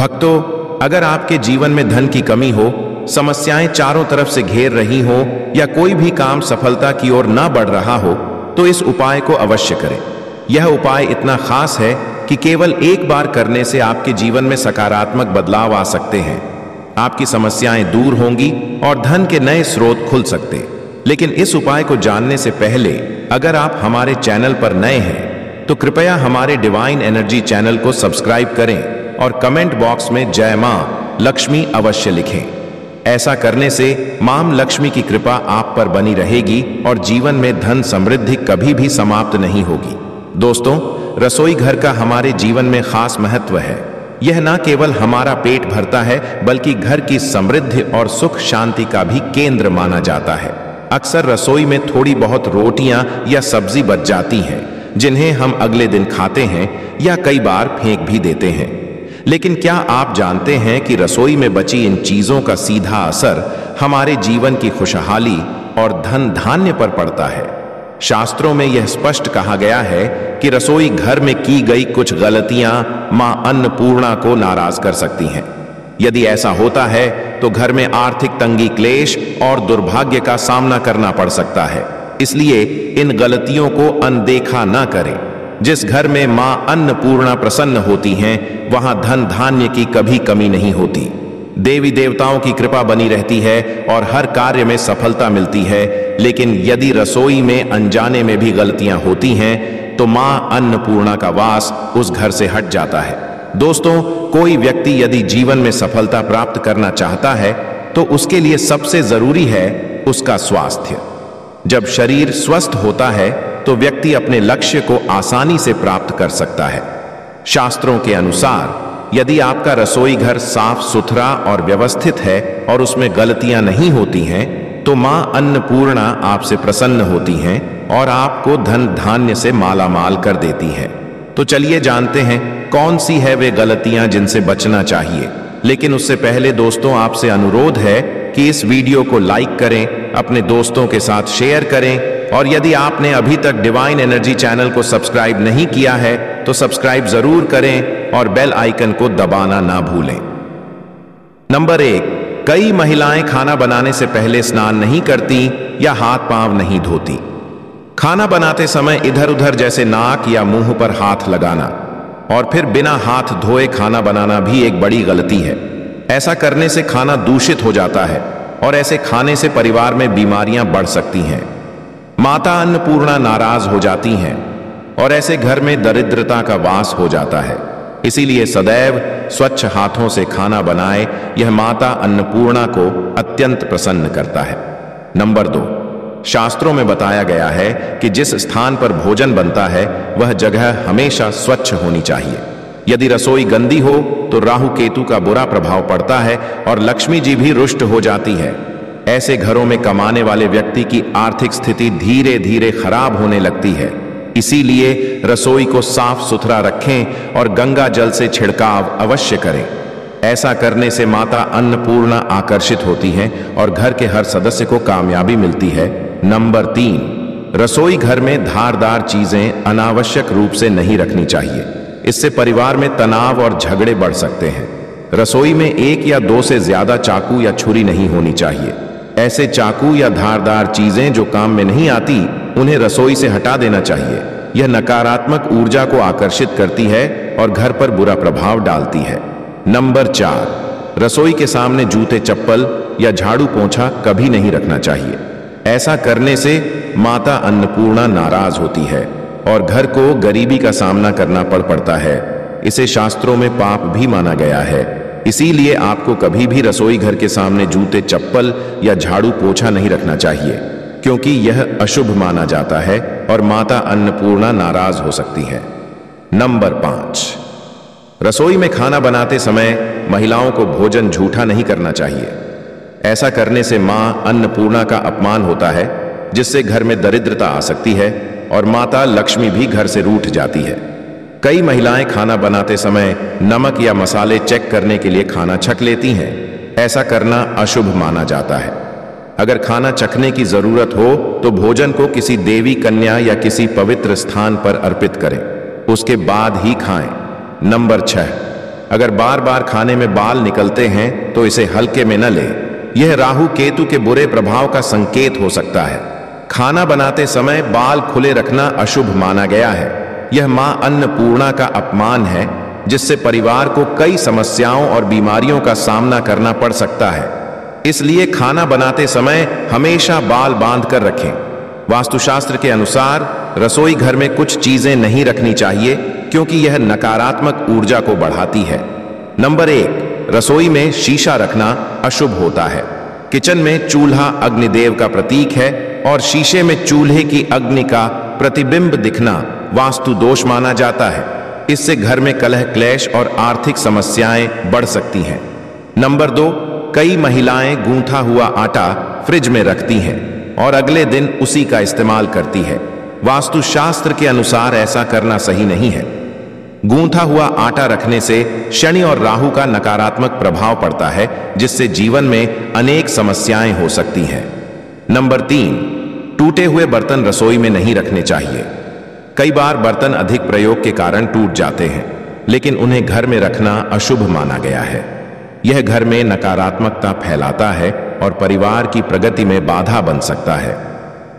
भक्तों, अगर आपके जीवन में धन की कमी हो, समस्याएं चारों तरफ से घेर रही हो या कोई भी काम सफलता की ओर ना बढ़ रहा हो, तो इस उपाय को अवश्य करें। यह उपाय इतना खास है कि केवल एक बार करने से आपके जीवन में सकारात्मक बदलाव आ सकते हैं। आपकी समस्याएं दूर होंगी और धन के नए स्रोत खुल सकते। लेकिन इस उपाय को जानने से पहले अगर आप हमारे चैनल पर नए हैं तो कृपया हमारे डिवाइन एनर्जी चैनल को सब्सक्राइब करें और कमेंट बॉक्स में जय मां लक्ष्मी अवश्य लिखें। ऐसा करने से मां लक्ष्मी की कृपा आप पर बनी रहेगी और जीवन में धन समृद्धि कभी भी समाप्त नहीं होगी। दोस्तों, रसोई घर का हमारे जीवन में खास महत्व है। यह न केवल हमारा पेट भरता है बल्कि घर की समृद्धि और सुख शांति का भी केंद्र माना जाता है। अक्सर रसोई में थोड़ी बहुत रोटियां या सब्जी बच जाती हैं, जिन्हें हम अगले दिन खाते हैं या कई बार फेंक भी देते हैं। लेकिन क्या आप जानते हैं कि रसोई में बची इन चीजों का सीधा असर हमारे जीवन की खुशहाली और धन धान्य पर पड़ता है। शास्त्रों में यह स्पष्ट कहा गया है कि रसोई घर में की गई कुछ गलतियां मां अन्नपूर्णा को नाराज कर सकती हैं। यदि ऐसा होता है तो घर में आर्थिक तंगी, क्लेश और दुर्भाग्य का सामना करना पड़ सकता है। इसलिए इन गलतियों को अनदेखा न करें। जिस घर में मां अन्नपूर्णा प्रसन्न होती हैं, वहां धन धान्य की कभी कमी नहीं होती। देवी देवताओं की कृपा बनी रहती है और हर कार्य में सफलता मिलती है। लेकिन यदि रसोई में अनजाने में भी गलतियां होती हैं तो मां अन्नपूर्णा का वास उस घर से हट जाता है। दोस्तों, कोई व्यक्ति यदि जीवन में सफलता प्राप्त करना चाहता है तो उसके लिए सबसे जरूरी है उसका स्वास्थ्य। जब शरीर स्वस्थ होता है तो व्यक्ति अपने लक्ष्य को आसानी से प्राप्त कर सकता है। शास्त्रों के अनुसार यदि आपका रसोई घर साफ सुथरा और व्यवस्थित है और उसमें गलतियां नहीं होती हैं, तो मां अन्नपूर्णा आपसे प्रसन्न होती हैं और आपको धन धान्य से माला माल कर देती हैं। तो चलिए जानते हैं कौन सी है वे गलतियां जिनसे बचना चाहिए। लेकिन उससे पहले दोस्तों, आपसे अनुरोध है कि इस वीडियो को लाइक करें, अपने दोस्तों के साथ शेयर करें और यदि आपने अभी तक डिवाइन एनर्जी चैनल को सब्सक्राइब नहीं किया है तो सब्सक्राइब जरूर करें और बेल आइकन को दबाना ना भूलें। नंबर 1, कई महिलाएं खाना बनाने से पहले स्नान नहीं करती या हाथ पांव नहीं धोती। खाना बनाते समय इधर उधर जैसे नाक या मुंह पर हाथ लगाना और फिर बिना हाथ धोए खाना बनाना भी एक बड़ी गलती है। ऐसा करने से खाना दूषित हो जाता है और ऐसे खाने से परिवार में बीमारियां बढ़ सकती हैं। माता अन्नपूर्णा नाराज हो जाती हैं और ऐसे घर में दरिद्रता का वास हो जाता है। इसीलिए सदैव स्वच्छ हाथों से खाना बनाए, यह माता अन्नपूर्णा को अत्यंत प्रसन्न करता है। नंबर 2, शास्त्रों में बताया गया है कि जिस स्थान पर भोजन बनता है वह जगह हमेशा स्वच्छ होनी चाहिए। यदि रसोई गंदी हो तो राहु केतु का बुरा प्रभाव पड़ता है और लक्ष्मी जी भी रुष्ट हो जाती है। ऐसे घरों में कमाने वाले व्यक्ति की आर्थिक स्थिति धीरे धीरे खराब होने लगती है। इसीलिए रसोई को साफ सुथरा रखें और गंगा जल से छिड़काव अवश्य करें। ऐसा करने से माता अन्नपूर्णा आकर्षित होती हैं और घर के हर सदस्य को कामयाबी मिलती है। नंबर 3, रसोई घर में धारदार चीजें अनावश्यक रूप से नहीं रखनी चाहिए। इससे परिवार में तनाव और झगड़े बढ़ सकते हैं। रसोई में 1 या 2 से ज्यादा चाकू या छुरी नहीं होनी चाहिए। ऐसे चाकू या धारदार चीजें जो काम में नहीं आती, उन्हें रसोई से हटा देना चाहिए। यह नकारात्मक ऊर्जा को आकर्षित करती है और घर पर बुरा प्रभाव डालती है। नंबर 4, रसोई के सामने जूते, चप्पल या झाड़ू पोंछा कभी नहीं रखना चाहिए। ऐसा करने से माता अन्नपूर्णा नाराज होती है और घर को गरीबी का सामना करना पड़ता है। इसे शास्त्रों में पाप भी माना गया है। इसीलिए आपको कभी भी रसोई घर के सामने जूते, चप्पल या झाड़ू पोछा नहीं रखना चाहिए, क्योंकि यह अशुभ माना जाता है और माता अन्नपूर्णा नाराज हो सकती है। नंबर 5, रसोई में खाना बनाते समय महिलाओं को भोजन झूठा नहीं करना चाहिए। ऐसा करने से मां अन्नपूर्णा का अपमान होता है, जिससे घर में दरिद्रता आ सकती है और माता लक्ष्मी भी घर से रूठ जाती है। कई महिलाएं खाना बनाते समय नमक या मसाले चेक करने के लिए खाना छक लेती हैं। ऐसा करना अशुभ माना जाता है। अगर खाना चखने की जरूरत हो तो भोजन को किसी देवी कन्या या किसी पवित्र स्थान पर अर्पित करें, उसके बाद ही खाएं। नंबर 6, अगर बार बार खाने में बाल निकलते हैं तो इसे हल्के में न ले। यह राहु केतु के बुरे प्रभाव का संकेत हो सकता है। खाना बनाते समय बाल खुले रखना अशुभ माना गया है। यह मां अन्नपूर्णा का अपमान है, जिससे परिवार को कई समस्याओं और बीमारियों का सामना करना पड़ सकता है। इसलिए खाना बनाते समय हमेशा बाल बांध कर रखें। वास्तुशास्त्र के अनुसार रसोई घर में कुछ चीजें नहीं रखनी चाहिए, क्योंकि यह नकारात्मक ऊर्जा को बढ़ाती है। नंबर 1, रसोई में शीशा रखना अशुभ होता है। किचन में चूल्हा अग्निदेव का प्रतीक है और शीशे में चूल्हे की अग्नि का प्रतिबिंब दिखना वास्तु दोष माना जाता है। इससे घर में कलह क्लेश और आर्थिक समस्याएं बढ़ सकती हैं। नंबर 2, कई महिलाएं गूंथा हुआ आटा फ्रिज में रखती हैं और अगले दिन उसी का इस्तेमाल करती है। वास्तुशास्त्र के अनुसार ऐसा करना सही नहीं है। गूंथा हुआ आटा रखने से शनि और राहु का नकारात्मक प्रभाव पड़ता है, जिससे जीवन में अनेक समस्याएं हो सकती हैं। नंबर 3, टूटे हुए बर्तन रसोई में नहीं रखने चाहिए। कई बार बर्तन अधिक प्रयोग के कारण टूट जाते हैं, लेकिन उन्हें घर में रखना अशुभ माना गया है। यह घर में नकारात्मकता फैलाता है और परिवार की प्रगति में बाधा बन सकता है।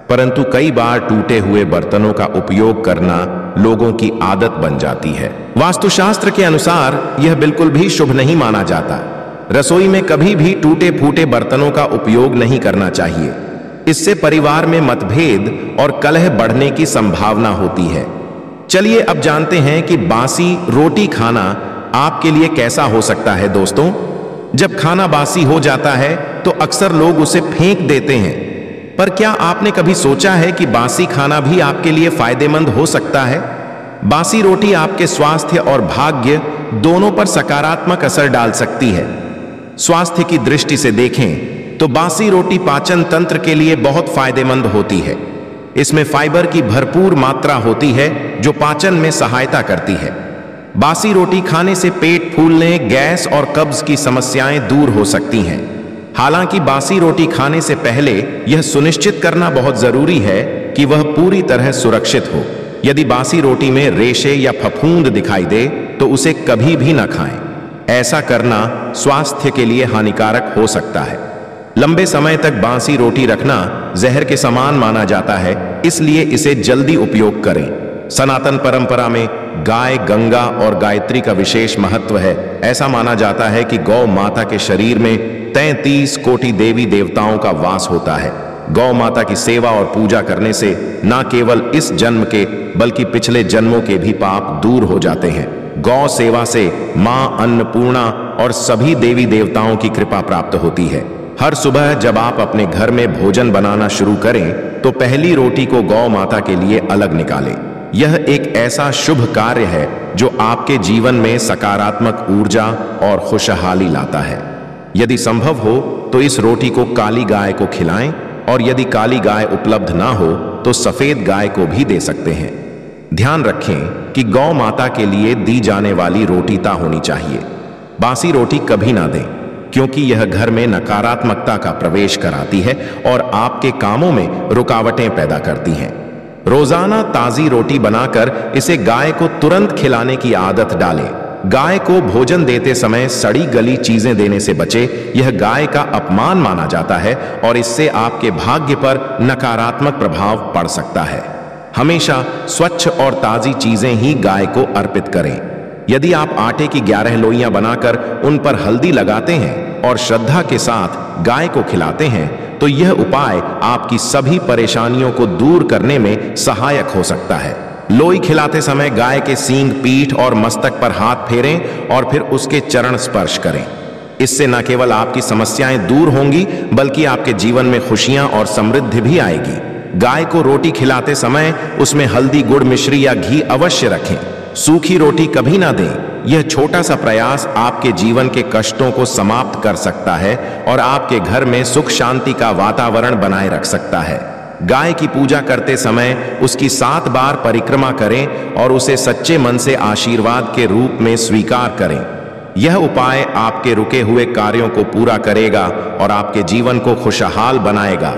परंतु कई बार टूटे हुए बर्तनों का उपयोग करना लोगों की आदत बन जाती है। वास्तुशास्त्र के अनुसार यह बिल्कुल भी शुभ नहीं माना जाता। रसोई में कभी भी टूटे फूटे बर्तनों का उपयोग नहीं करना चाहिए। इससे परिवार में मतभेद और कलह बढ़ने की संभावना होती है। चलिए अब जानते हैं कि बासी रोटी खाना आपके लिए कैसा हो सकता है। दोस्तों, जब खाना बासी हो जाता है तो अक्सर लोग उसे फेंक देते हैं, पर क्या आपने कभी सोचा है कि बासी खाना भी आपके लिए फायदेमंद हो सकता है? बासी रोटी आपके स्वास्थ्य और भाग्य दोनों पर सकारात्मक असर डाल सकती है। स्वास्थ्य की दृष्टि से देखें तो बासी रोटी पाचन तंत्र के लिए बहुत फायदेमंद होती है। इसमें फाइबर की भरपूर मात्रा होती है, जो पाचन में सहायता करती है। बासी रोटी खाने से पेट फूलने, गैस और कब्ज की समस्याएं दूर हो सकती हैं। हालांकि बासी रोटी खाने से पहले यह सुनिश्चित करना बहुत जरूरी है कि वह पूरी तरह सुरक्षित हो। यदि बासी रोटी में रेशे या फफूंद दिखाई दे तो उसे कभी भी न खाएं। ऐसा करना स्वास्थ्य के लिए हानिकारक हो सकता है। लंबे समय तक बासी रोटी रखना जहर के समान माना जाता है, इसलिए इसे जल्दी उपयोग करें। सनातन परंपरा में गाय, गंगा और गायत्री का विशेष महत्व है। ऐसा माना जाता है कि गौ माता के शरीर में 33 कोटि देवी देवताओं का वास होता है। गौ माता की सेवा और पूजा करने से न केवल इस जन्म के बल्कि पिछले जन्मों के भी पाप दूर हो जाते हैं। गौ सेवा से मां अन्नपूर्णा और सभी देवी देवताओं की कृपा प्राप्त होती है। हर सुबह जब आप अपने घर में भोजन बनाना शुरू करें तो पहली रोटी को गौ माता के लिए अलग निकालें। यह एक ऐसा शुभ कार्य है जो आपके जीवन में सकारात्मक ऊर्जा और खुशहाली लाता है। यदि संभव हो तो इस रोटी को काली गाय को खिलाएं, और यदि काली गाय उपलब्ध ना हो तो सफेद गाय को भी दे सकते हैं। ध्यान रखें कि गौ माता के लिए दी जाने वाली रोटीता होनी चाहिए। बासी रोटी कभी ना दें, क्योंकि यह घर में नकारात्मकता का प्रवेश कराती है और आपके कामों में रुकावटें पैदा करती हैं। रोजाना ताजी रोटी बनाकर इसे गाय को तुरंत खिलाने की आदत डालें। गाय को भोजन देते समय सड़ी गली चीजें देने से बचे। यह गाय का अपमान माना जाता है और इससे आपके भाग्य पर नकारात्मक प्रभाव पड़ सकता है। हमेशा स्वच्छ और ताजी चीजें ही गाय को अर्पित करें। यदि आप आटे की 11 लोइयां बनाकर उन पर हल्दी लगाते हैं और श्रद्धा के साथ गाय को खिलाते हैं तो यह उपाय आपकी सभी परेशानियों को दूर करने में सहायक हो सकता है। लोई खिलाते समय गाय के सींग, पीठ और मस्तक पर हाथ फेरें और फिर उसके चरण स्पर्श करें। इससे न केवल आपकी समस्याएं दूर होंगी बल्कि आपके जीवन में खुशियां और समृद्धि भी आएगी। गाय को रोटी खिलाते समय उसमें हल्दी, गुड़, मिश्री या घी अवश्य रखें। सूखी रोटी कभी ना दें। यह छोटा सा प्रयास आपके जीवन के कष्टों को समाप्त कर सकता है और आपके घर में सुख शांति का वातावरण बनाए रख सकता है। गाय की पूजा करते समय उसकी 7 बार परिक्रमा करें और उसे सच्चे मन से आशीर्वाद के रूप में स्वीकार करें। यह उपाय आपके रुके हुए कार्यों को पूरा करेगा और आपके जीवन को खुशहाल बनाएगा।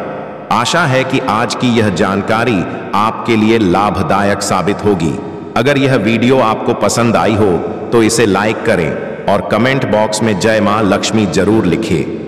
आशा है कि आज की यह जानकारी आपके लिए लाभदायक साबित होगी। अगर यह वीडियो आपको पसंद आई हो तो इसे लाइक करें और कमेंट बॉक्स में जय मां लक्ष्मी जरूर लिखिए।